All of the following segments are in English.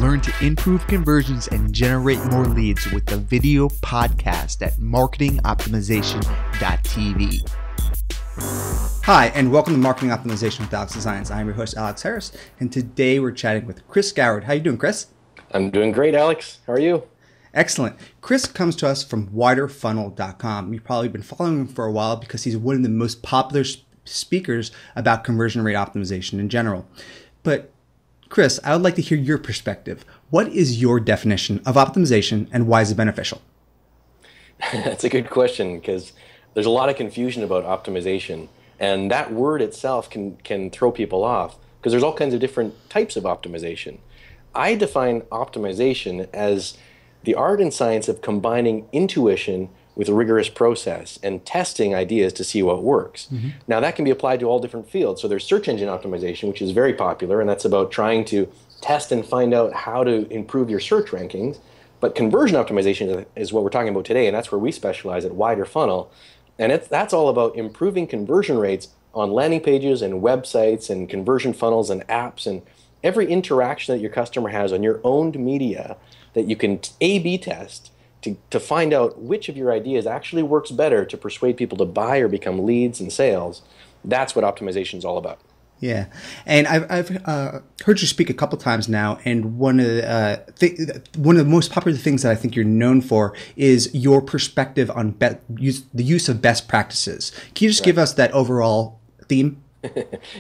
Learn to improve conversions and generate more leads with the video podcast at marketingoptimization.tv. Hi, and welcome to Marketing Optimization with Alex Designs. I'm your host, Alex Harris, and today we're chatting with Chris Goward. How you doing, Chris? I'm doing great, Alex. How are you? Excellent. Chris comes to us from WiderFunnel.com. You've probably been following him for a while because he's one of the most popular speakers about conversion rate optimization in general. But Chris, I would like to hear your perspective. What is your definition of optimization and why is it beneficial? That's a good question because there's a lot of confusion about optimization, and that word itself can throw people off because there's all kinds of different types of optimization. I define optimization as the art and science of combining intuition with a rigorous process and testing ideas to see what works. Now that can be applied to all different fields. So there's search engine optimization, which is very popular, and that's about trying to test and find out how to improve your search rankings. But conversion optimization is what we're talking about today, and that's where we specialize at WiderFunnel. And that's all about improving conversion rates on landing pages and websites and conversion funnels and apps and every interaction that your customer has on your owned media that you can A/B test to find out which of your ideas actually works better to persuade people to buy or become leads and sales. That's what optimization is all about. Yeah, and I've heard you speak a couple times now, and one of the most popular things that I think you're known for is your perspective on the use of best practices. Can you just give us that overall theme?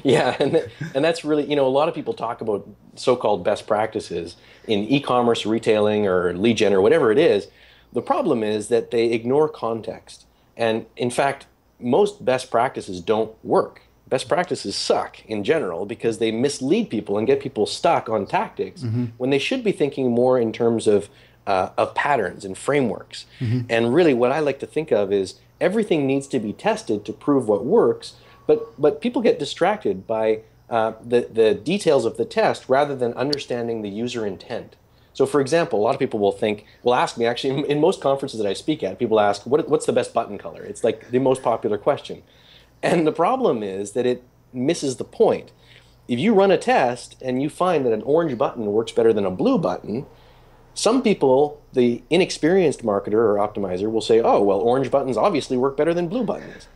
Yeah, and that's really, a lot of people talk about so-called best practices in e-commerce, retailing, or lead gen, or whatever it is. The problem is that they ignore context. And in fact, most best practices don't work. Best practices suck in general because they mislead people and get people stuck on tactics when they should be thinking more in terms of patterns and frameworks. And really what I like to think of is everything needs to be tested to prove what works, but people get distracted by the details of the test rather than understanding the user intent. So for example, a lot of people will ask me, actually in most conferences that I speak at, people ask, what's the best button color? It's like the most popular question. And the problem is that it misses the point. If you run a test and you find that an orange button works better than a blue button, some people, the inexperienced marketer or optimizer, will say, oh, well, orange buttons obviously work better than blue buttons.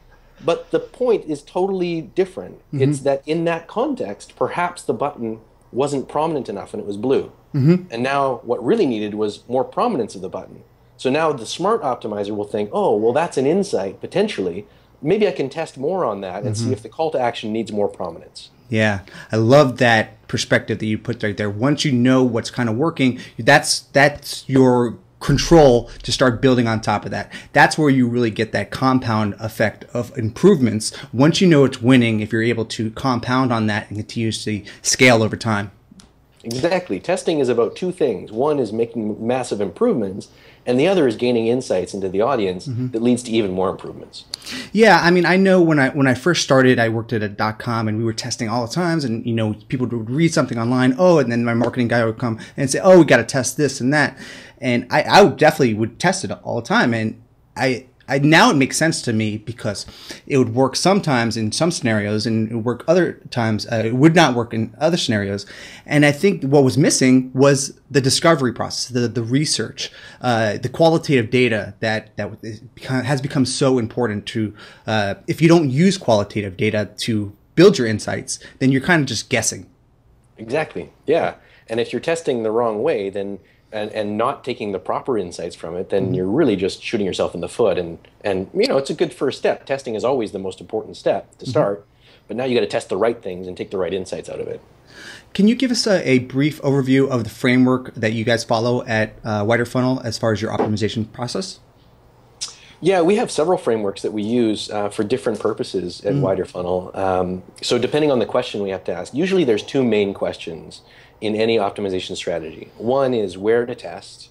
But the point is totally different. It's that in that context, perhaps the button wasn't prominent enough and it was blue. And now what really needed was more prominence of the button. So now the smart optimizer will think, oh, well, that's an insight, potentially. Maybe I can test more on that and see if the call to action needs more prominence. Yeah, I love that perspective that you put right there. Once you know what's kind of working, that's your control to start building on top of that. That's where you really get that compound effect of improvements. Once you know it's winning, if you're able to compound on that and continuously scale over time. Exactly. Testing is about two things. One is making massive improvements, and the other is gaining insights into the audience that leads to even more improvements. Yeah, I mean, I know when I first started, I worked at a .com, and we were testing all the times, and people would read something online, and then my marketing guy would come and say, oh, we got to test this and that, and I definitely would test it all the time, and now it makes sense to me because it would work sometimes in some scenarios and it would work other times. It would not work in other scenarios. And I think what was missing was the discovery process, the research, the qualitative data that has become so important to, if you don't use qualitative data to build your insights, then you're kind of just guessing. Exactly. Yeah. And if you're testing the wrong way, then and not taking the proper insights from it, then you're really just shooting yourself in the foot. And it's a good first step. Testing is always the most important step to start. But now you got to test the right things and take the right insights out of it. Can you give us a brief overview of the framework that you guys follow at WiderFunnel as far as your optimization process? Yeah, we have several frameworks that we use for different purposes at WiderFunnel. So depending on the question we have to ask, usually there's two main questions in any optimization strategy. One is where to test,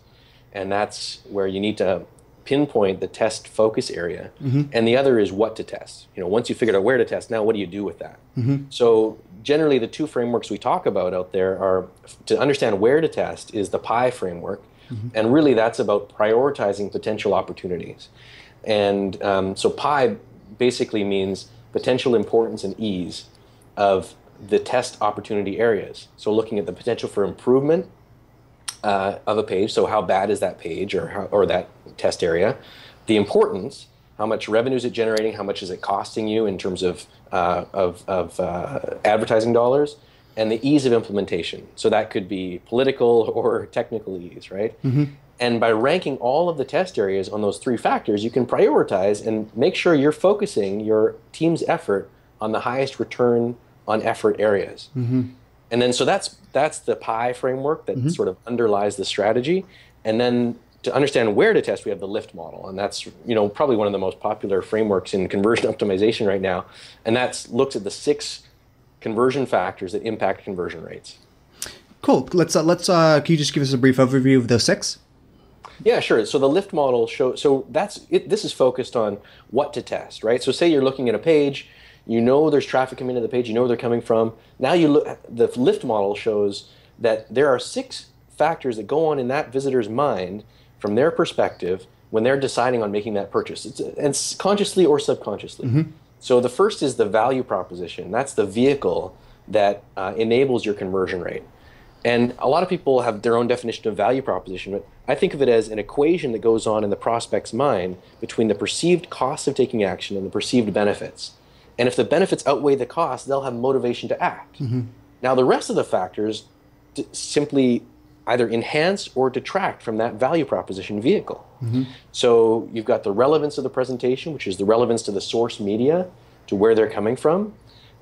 and that's where you need to pinpoint the test focus area. And the other is what to test. Once you figured out where to test, now what do you do with that? So generally the two frameworks we talk about out there are, to understand where to test is the PI framework, and really that's about prioritizing potential opportunities. And so PI basically means potential importance and ease of the test opportunity areas. So looking at the potential for improvement, of a page. So how bad is that page or that test area? The importance, how much revenue is it generating? How much is it costing you in terms of advertising dollars? And the ease of implementation. So that could be political or technical ease, right? And by ranking all of the test areas on those three factors, you can prioritize and make sure you're focusing your team's effort on the highest return on effort areas. And then so that's the pie framework that sort of underlies the strategy. And then to understand where to test, we have the lift model, and that's probably one of the most popular frameworks in conversion optimization right now. And that looks at the 6 conversion factors that impact conversion rates. Cool. Let's can you just give us a brief overview of those 6? Yeah, sure. So the lift model this is focused on what to test, right? So say you're looking at a page, there's traffic coming to the page, where they're coming from. Now the lift model shows that there are 6 factors that go on in that visitor's mind from their perspective when they're deciding on making that purchase. It's consciously or subconsciously. So the first is the value proposition. That's the vehicle that enables your conversion rate. And a lot of people have their own definition of value proposition, but I think of it as an equation that goes on in the prospect's mind between the perceived cost of taking action and the perceived benefits. And if the benefits outweigh the cost, they'll have motivation to act. Now, the rest of the factors simply either enhance or detract from that value proposition vehicle. So you've got the relevance of the presentation, which is the relevance to the source media, to where they're coming from.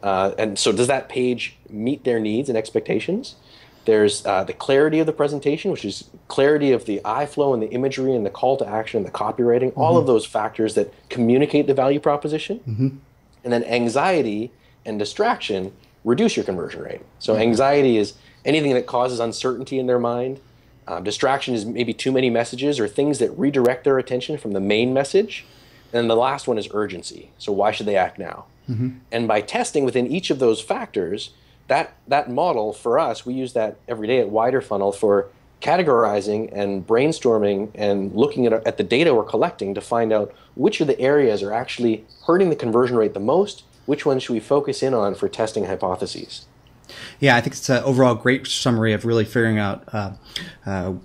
And so does that page meet their needs and expectations? There's the clarity of the presentation, which is clarity of the eye flow and the imagery and the call to action and the copywriting, all of those factors that communicate the value proposition. And then anxiety and distraction reduce your conversion rate. So anxiety is anything that causes uncertainty in their mind. Distraction is maybe too many messages or things that redirect their attention from the main message. And then the last one is urgency. So why should they act now? And by testing within each of those factors, that model for us, we use that every day at WiderFunnel for categorizing and brainstorming and looking at the data we're collecting to find out which of the areas are actually hurting the conversion rate the most, which ones should we focus in on for testing hypotheses. Yeah, I think it's an overall great summary of really figuring out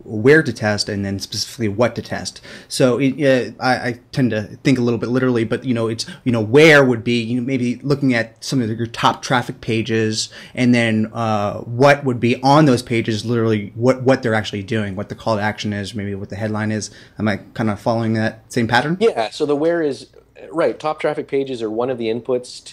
where to test and then specifically what to test. So I tend to think a little bit literally, but it's where would be maybe looking at some of your top traffic pages, and then what would be on those pages, literally what they're actually doing, what the call to action is, maybe what the headline is. Am I kind of following that same pattern? Yeah. So the where is right. Top traffic pages are one of the inputs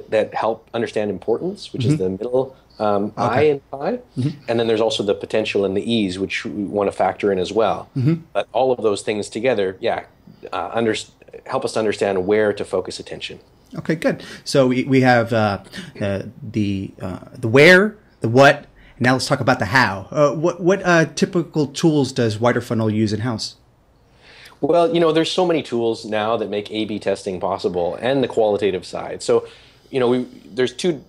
that help understand importance, which is the middle I and pie. And then there's also the potential and the ease, which we want to factor in as well. But all of those things together, help us to understand where to focus attention. Okay, good. So we have the where, the what. Now let's talk about the how. What typical tools does WiderFunnel use in-house? Well, there's so many tools now that make A/B testing possible, and the qualitative side. So, there's 2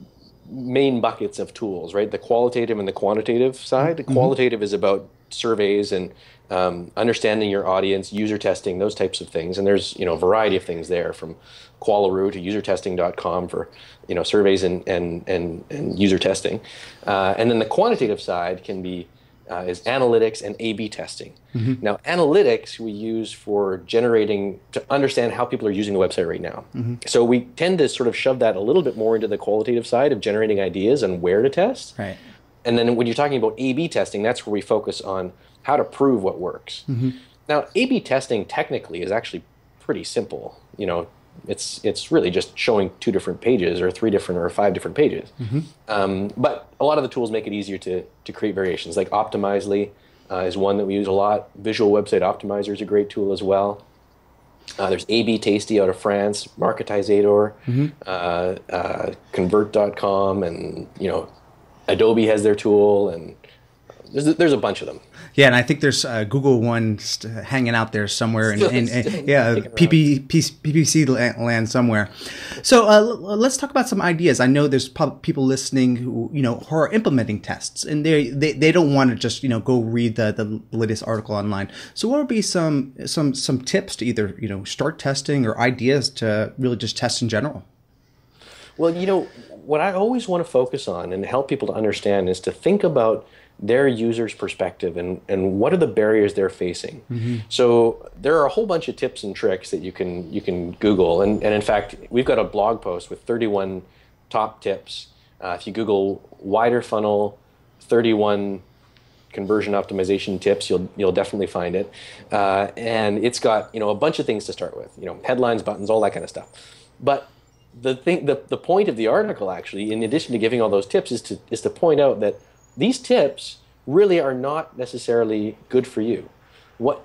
main buckets of tools, right? The qualitative and the quantitative side. The qualitative is about surveys and understanding your audience, user testing, those types of things. And there's a variety of things there, from Qualaroo to usertesting.com for surveys and user testing. And then the quantitative side can be is analytics and A/B testing. Now, analytics we use for to understand how people are using the website right now. So we tend to sort of shove that a little bit more into the qualitative side of generating ideas and where to test. Right. And then when you're talking about A/B testing, that's where we focus on how to prove what works. Now, A/B testing technically is actually pretty simple. It's really just showing 2 different pages or 3 different or 5 different pages. But a lot of the tools make it easier to create variations. Like Optimizely is one that we use a lot. Visual Website Optimizer is a great tool as well. There's A/B Tasty out of France, Marketizator, Convert.com, and Adobe has their tool, and there's a bunch of them. Yeah, and I think there's Google one hanging out there somewhere, and PPC land somewhere. So let's talk about some ideas. I know there's people listening who are implementing tests, and they don't want to just go read the latest article online. So what would be some tips to either start testing or ideas to really just test in general? Well, what I always want to focus on and help people to understand is to think about their user's perspective and what are the barriers they're facing. So there are a whole bunch of tips and tricks that you can Google. And in fact, we've got a blog post with 31 top tips. If you Google WiderFunnel 31 conversion optimization tips, you'll definitely find it. And it's got a bunch of things to start with, headlines, buttons, all that kind of stuff. But the point of the article, actually, in addition to giving all those tips, is to point out that these tips really are not necessarily good for you.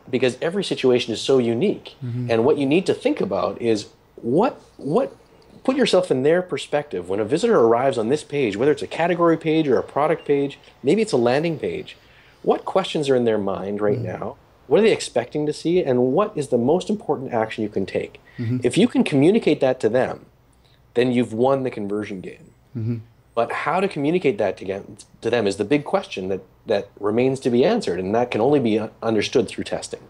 Because every situation is so unique, and what you need to think about is put yourself in their perspective. When a visitor arrives on this page, whether it's a category page or a product page, maybe it's a landing page, what questions are in their mind right now? What are they expecting to see? And what is the most important action you can take? If you can communicate that to them, then you've won the conversion game. But how to communicate that to them is the big question that remains to be answered, and that can only be understood through testing.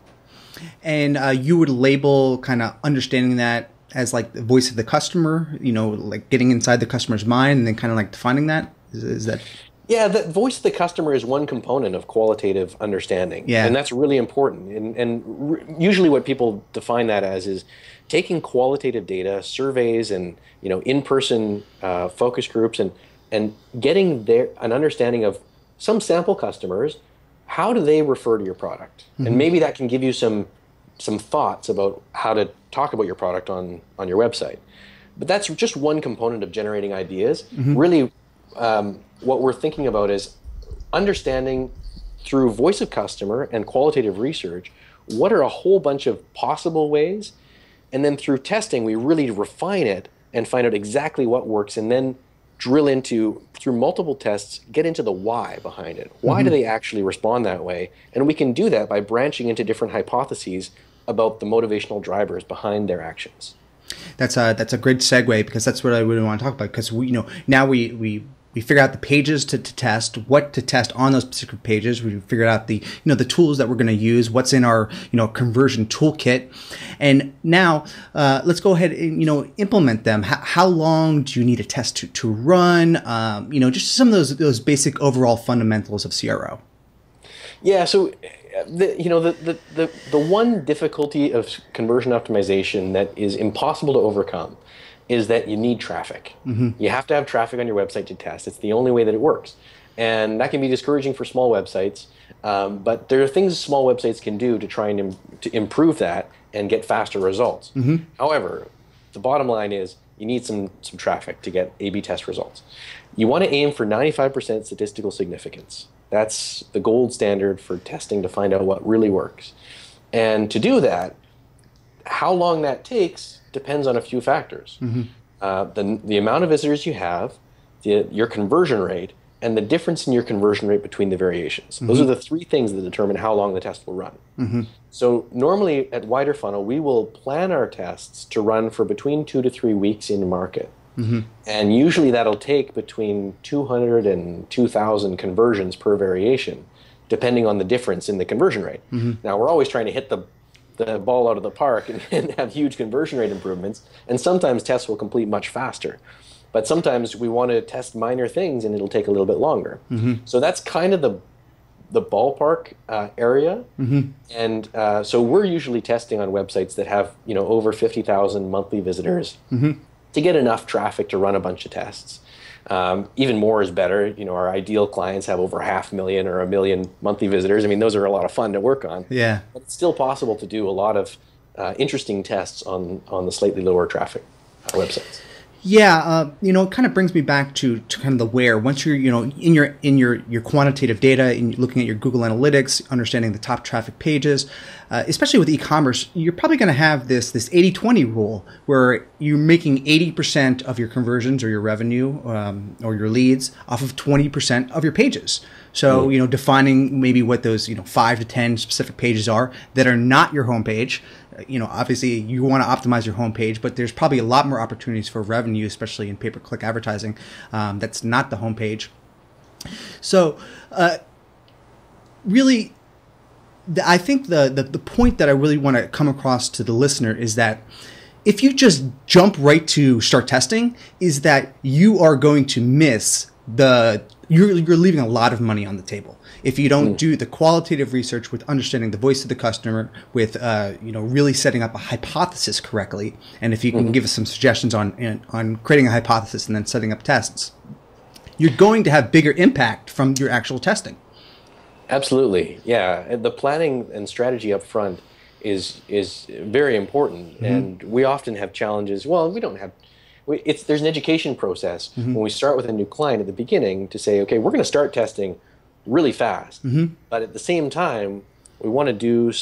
And you would label kind of understanding that as like the voice of the customer, like getting inside the customer's mind and then kind of like defining that? Is that... Yeah, the voice of the customer is one component of qualitative understanding. Yeah. And that's really important. And usually what people define that as is taking qualitative data, surveys, and in-person focus groups, and getting an understanding of some sample customers. How do they refer to your product? And maybe that can give you some thoughts about how to talk about your product on your website. But that's just one component of generating ideas. Really, what we're thinking about is understanding through voice of customer and qualitative research, what are a whole bunch of possible ways, and then through testing, we really refine it and find out exactly what works, and then drill into, through multiple tests, get into the why behind it. Why do they actually respond that way? And we can do that by branching into different hypotheses about the motivational drivers behind their actions. That's a great segue, because that's what I really want to talk about, because now we figure out the pages to test, what to test on those specific pages. We figured out the the tools that we're going to use, what's in our conversion toolkit, and now let's go ahead and implement them. How long do you need a test to run? Just some of those basic overall fundamentals of CRO. Yeah. So the one difficulty of conversion optimization that is impossible to overcome is that you need traffic. You have to have traffic on your website to test. It's the only way that it works. And that can be discouraging for small websites, but there are things small websites can do to try and to improve that and get faster results. However, the bottom line is you need some traffic to get A/B test results. You want to aim for 95% statistical significance. That's the gold standard for testing to find out what really works. And to do that, how long that takes depends on a few factors. The amount of visitors you have, your conversion rate, and the difference in your conversion rate between the variations. Those are the three things that determine how long the test will run. So normally at WiderFunnel, we will plan our tests to run for between 2 to 3 weeks in market. And usually that'll take between 200 and 2,000 conversions per variation, depending on the difference in the conversion rate. Now, we're always trying to hit the ball out of the park and have huge conversion rate improvements, and sometimes tests will complete much faster. But sometimes we want to test minor things and it'll take a little bit longer. So that's kind of the ballpark area. And so we're usually testing on websites that have over 50,000 monthly visitors to get enough traffic to run a bunch of tests. Even more is better. Our ideal clients have over 500,000 or 1 million monthly visitors. I mean, those are a lot of fun to work on. Yeah. But it's still possible to do a lot of interesting tests on the slightly lower traffic websites. Yeah, it kind of brings me back to kind of the where. Once you're, in your quantitative data and looking at your Google Analytics, understanding the top traffic pages, especially with e-commerce, you're probably going to have this 80-20 rule where you're making 80% of your conversions or your revenue or your leads off of 20% of your pages. So, defining maybe what those, 5 to 10 specific pages are that are not your homepage. Obviously you want to optimize your homepage, but there's probably a lot more opportunities for revenue, especially in pay-per-click advertising. That's not the homepage. So, really, I think the point that I really want to come across to the listener is that if you just jump right to start testing, is that you are going to miss the you're leaving a lot of money on the table if you don't do the qualitative research with understanding the voice of the customer, with really setting up a hypothesis correctly, and if you can give us some suggestions on creating a hypothesis and then setting up tests, you're going to have bigger impact from your actual testing. Absolutely, yeah. The planning and strategy up front is very important, and we often have challenges. Well, we don't have. There's an education process when we start with a new client at the beginning to say, okay, we're going to start testing really fast, but at the same time, we want to do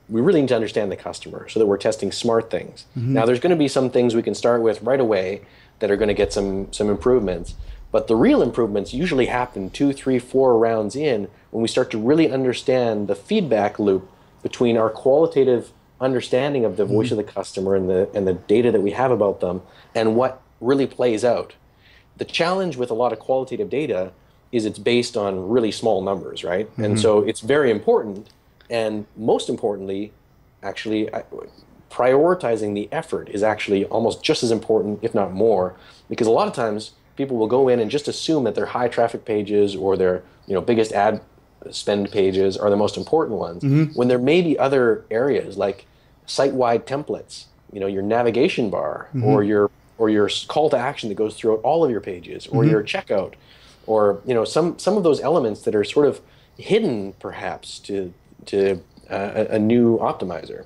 we really need to understand the customer so that we're testing smart things. Now, there's going to be some things we can start with right away that are going to get some improvements, but the real improvements usually happen 2, 3, 4 rounds in when we start to really understand the feedback loop between our qualitative understanding of the voice of the customer and the data that we have about them and what really plays out. The challenge with a lot of qualitative data is it's based on really small numbers, right? And so it's very important, and most importantly, actually, prioritizing the effort is actually almost just as important, if not more, because a lot of times people will go in and just assume that their high traffic pages or their biggest ad spend pages are the most important ones, when there may be other areas like site-wide templates, your navigation bar, or your call to action that goes throughout all of your pages, or your checkout, or some of those elements that are sort of hidden perhaps to a new optimizer.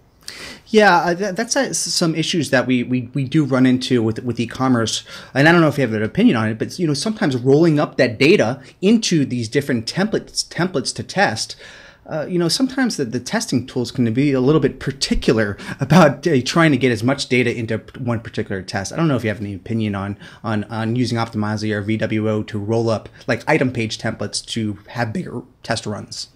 Yeah, that's some issues that we do run into with e-commerce, and I don't know if you have an opinion on it, but sometimes rolling up that data into these different templates to test. Sometimes the testing tools can be a little bit particular about trying to get as much data into one particular test. I don't know if you have any opinion on using Optimizer or VWO to roll up like item page templates to have bigger test runs.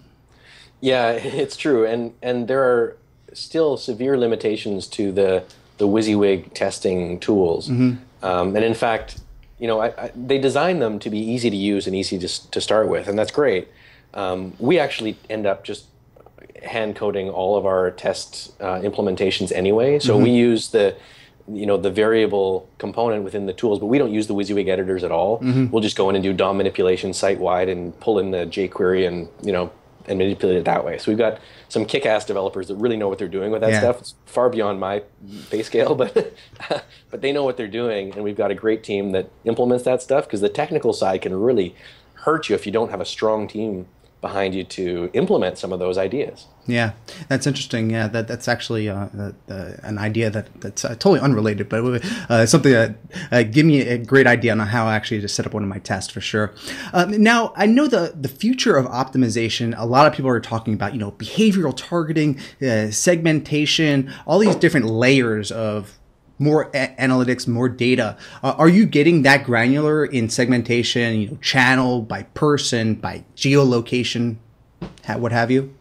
Yeah, it's true, and there are still severe limitations to the WYSIWYG testing tools, and in fact, they design them to be easy to use and easy to start with, and that's great. We actually end up just hand coding all of our test implementations anyway. So we use the variable component within the tools, but we don't use the WYSIWYG editors at all. We'll just go in and do DOM manipulation site-wide and pull in the jQuery and manipulate it that way. So we've got some kick-ass developers that really know what they're doing with that stuff. It's far beyond my pay scale, but they know what they're doing, and we've got a great team that implements that stuff, because the technical side can really hurt you if you don't have a strong team behind you to implement some of those ideas. Yeah, that's interesting. Yeah, that's actually an idea that's totally unrelated, but something that give me a great idea on how actually to set up one of my tests for sure. Now, I know the future of optimization, a lot of people are talking about, behavioral targeting, segmentation, all these different layers of more analytics, more data. Are you getting that granular in segmentation, channel, by person, by geolocation, what have you?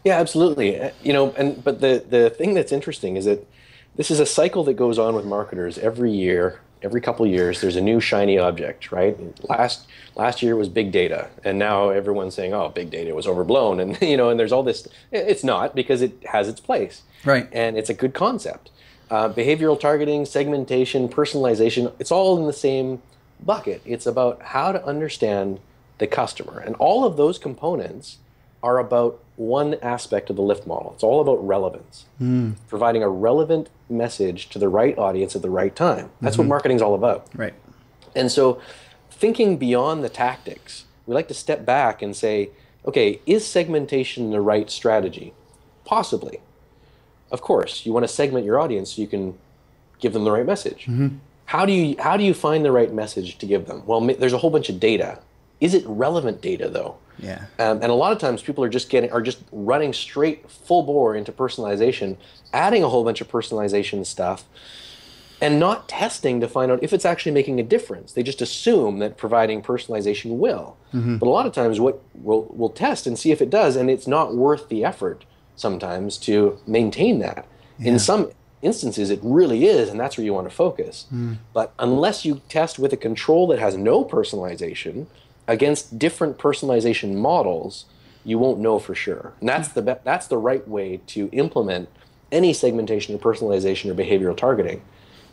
Yeah, absolutely. But the thing that's interesting is that this is a cycle that goes on with marketers every year. Every couple of years, there's a new shiny object, right? Last year was big data, and now everyone's saying, "Oh, big data was overblown," and and there's all this. It's not, because it has its place, right? And it's a good concept. Behavioral targeting, segmentation, personalization, it's all in the same bucket. It's about how to understand the customer. And all of those components are about one aspect of the lift model. It's all about relevance, providing a relevant message to the right audience at the right time. That's what marketing's all about. Right. And so thinking beyond the tactics, we like to step back and say, okay, is segmentation the right strategy? Possibly. Of course, you want to segment your audience so you can give them the right message. How do you find the right message to give them? Well, there's a whole bunch of data. Is it relevant data though? Yeah. And a lot of times people are just running straight full bore into personalization, adding a whole bunch of personalization stuff, and not testing to find out if it's actually making a difference. They just assume that providing personalization will. But a lot of times we'll test and see if it does, and it's not worth the effort sometimes to maintain that. In some instances it really is, and that's where you want to focus. But unless you test with a control that has no personalization against different personalization models, you won't know for sure. And that's the right way to implement any segmentation or personalization or behavioral targeting,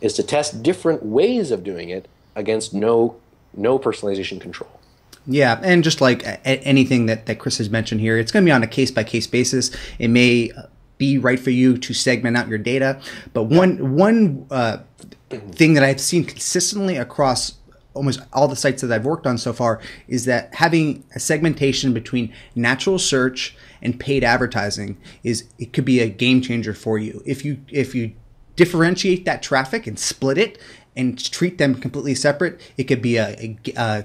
is to test different ways of doing it against no personalization control. Yeah, and just like anything that Chris has mentioned here, it's going to be on a case-by-case basis. It may be right for you to segment out your data, but one thing that I've seen consistently across almost all the sites that I've worked on so far is that having a segmentation between natural search and paid advertising it could be a game changer for you. If you differentiate that traffic and split it and treat them completely separate, it could be a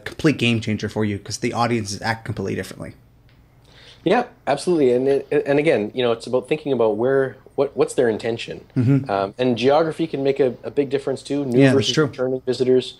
complete game changer for you because the audiences act completely differently. Yeah, absolutely. And again, it's about thinking about what's their intention. And geography can make a big difference too. New versus returning visitors,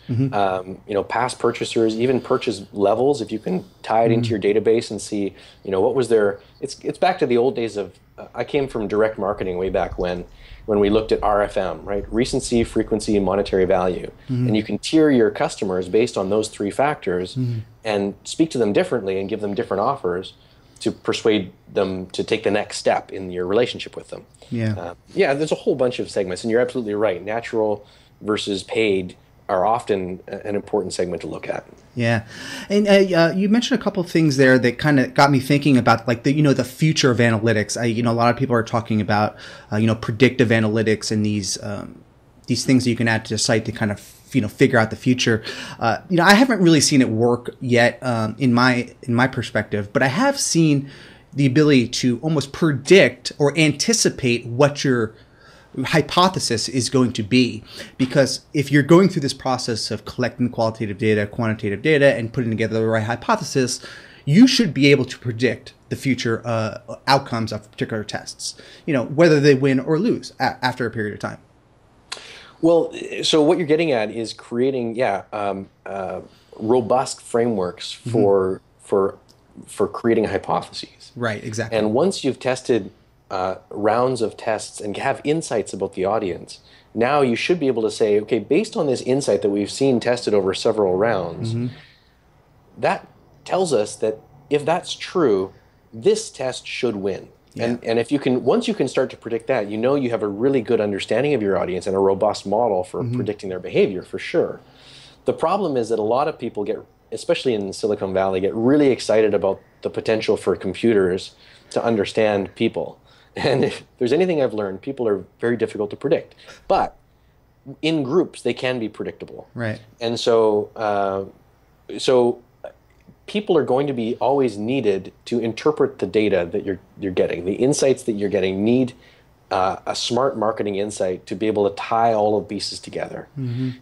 past purchasers, even purchase levels. If you can tie it into your database and see, what was their. It's back to the old days of. I came from direct marketing way back when we looked at RFM, right? Recency, frequency, and monetary value. And you can tier your customers based on those three factors and speak to them differently and give them different offers to persuade them to take the next step in your relationship with them. There's a whole bunch of segments, and you're absolutely right. Natural versus paid are often an important segment to look at. Yeah, and you mentioned a couple of things there that kind of got me thinking about like the future of analytics. A lot of people are talking about predictive analytics and these things that you can add to a site to kind of figure out the future. I haven't really seen it work yet in my perspective, but I have seen the ability to almost predict or anticipate what your hypothesis is going to be. Because if you're going through this process of collecting qualitative data, quantitative data, and putting together the right hypothesis, you should be able to predict the future outcomes of particular tests, whether they win or lose after a period of time. Well, so what you're getting at is creating, robust frameworks for creating hypotheses. Right, exactly. And once you've tested rounds of tests and have insights about the audience, now you should be able to say, okay, based on this insight that we've seen tested over several rounds, that tells us that if that's true, this test should win. Yeah. And if once you can start to predict that, you have a really good understanding of your audience and a robust model for predicting their behavior for sure. The problem is that a lot of people especially in Silicon Valley, get really excited about the potential for computers to understand people. And if there's anything I've learned, people are very difficult to predict. But in groups, they can be predictable. Right. And so people are going to be always needed to interpret the data that you're getting. The insights that you're getting need a smart marketing insight to be able to tie all of the pieces together.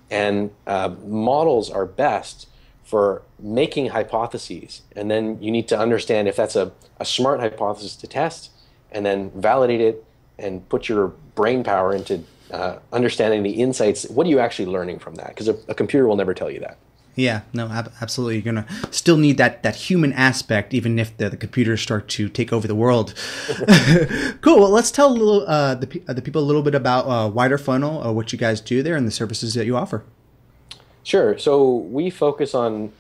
And models are best for making hypotheses. And then you need to understand if that's a smart hypothesis to test, and then validate it and put your brain power into understanding the insights. What are you actually learning from that? Because a computer will never tell you that. Yeah, no, absolutely. You're going to still need that human aspect, even if the computers start to take over the world. Cool. Well, let's tell the people a little bit about WiderFunnel, what you guys do there, and the services that you offer. Sure. So we focus on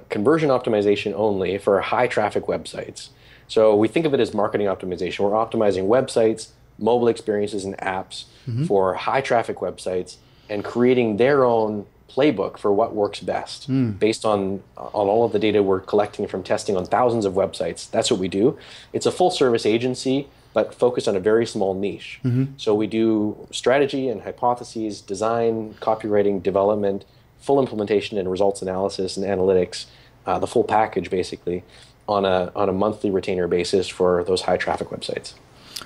conversion optimization only for high traffic websites. So we think of it as marketing optimization. We're optimizing websites, mobile experiences, and apps for high traffic websites and creating their own playbook for what works best based on all of the data we're collecting from testing on thousands of websites. That's what we do. It's a full service agency, but focused on a very small niche. So we do strategy and hypotheses, design, copywriting, development, full implementation and results analysis and analytics, the full package basically, on a monthly retainer basis for those high traffic websites.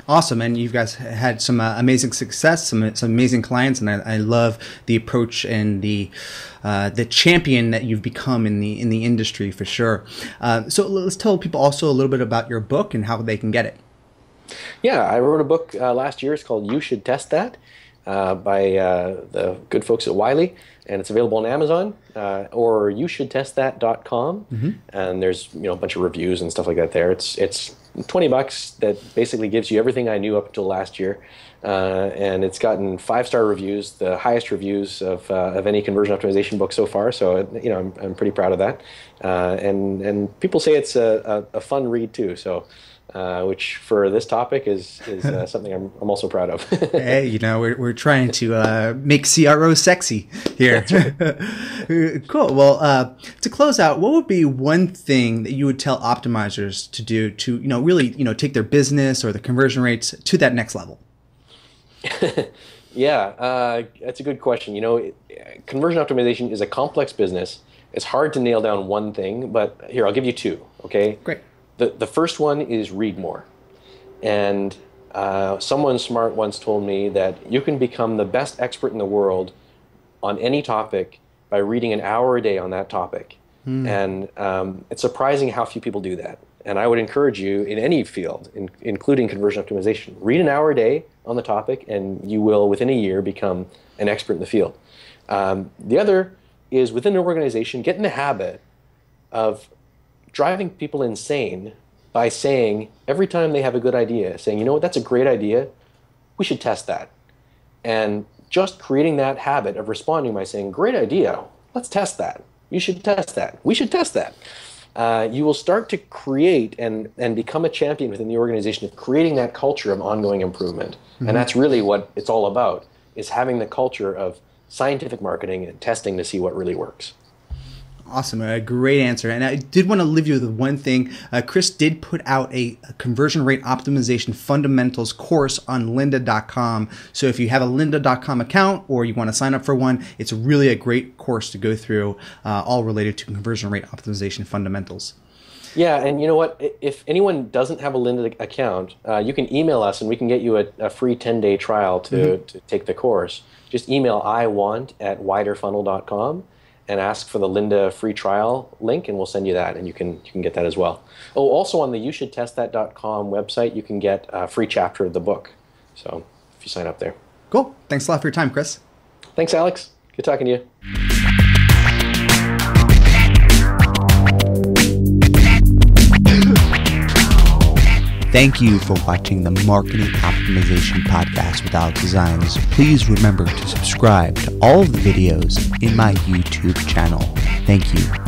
Awesome, and you guys had some amazing success, some amazing clients, and I love the approach and the champion that you've become in the industry for sure. So let's tell people also a little bit about your book and how they can get it. Yeah, I wrote a book last year. It's called "You Should Test That" by the good folks at Wiley, and it's available on Amazon or youshouldtestthat.com. And there's a bunch of reviews and stuff like that there. It's $20 that basically gives you everything I knew up until last year, and it's gotten 5-star reviews, the highest reviews of any conversion optimization book so far. So I'm pretty proud of that, and people say it's a fun read too. So which for this topic is something I'm also proud of. Hey, you know, we're trying to make CRO sexy here. Cool. Well, to close out, what would be one thing that you would tell optimizers to do to, you know, really, you know, take their business or the conversion rates to that next level? Yeah, that's a good question. You know, conversion optimization is a complex business. It's hard to nail down one thing, but here, I'll give you two, okay? Great. The first one is read more. And someone smart once told me that you can become the best expert in the world on any topic by reading an hour a day on that topic. And it's surprising how few people do that. And I would encourage you in any field, including conversion optimization, read an hour a day on the topic, and you will, within a year, become an expert in the field. The other is, within an organization, get in the habit of driving people insane by saying, every time they have a good idea, saying, you know what, that's a great idea, we should test that. And just creating that habit of responding by saying, great idea, let's test that. You should test that. We should test that. You will start to create and become a champion within the organization of creating that culture of ongoing improvement. And that's really what it's all about, is having the culture of scientific marketing and testing to see what really works. Awesome. A great answer. And I did want to leave you with one thing. Chris did put out a conversion rate optimization fundamentals course on lynda.com. So if you have a lynda.com account or you want to sign up for one, it's really a great course to go through, all related to conversion rate optimization fundamentals. Yeah, and you know what? If anyone doesn't have a Lynda account, you can email us and we can get you a free 10-day trial to take the course. Just email iwant@widerfunnel.com. and ask for the Lynda free trial link, and we'll send you that, and you can get that as well. Oh, also on the youshouldtestthat.com website, you can get a free chapter of the book. So if you sign up there. Cool. Thanks a lot for your time, Chris. Thanks, Alex. Good talking to you. Thank you for watching the Marketing Optimization Podcast with Alex Designs. Please remember to subscribe to all of the videos in my YouTube channel. Thank you.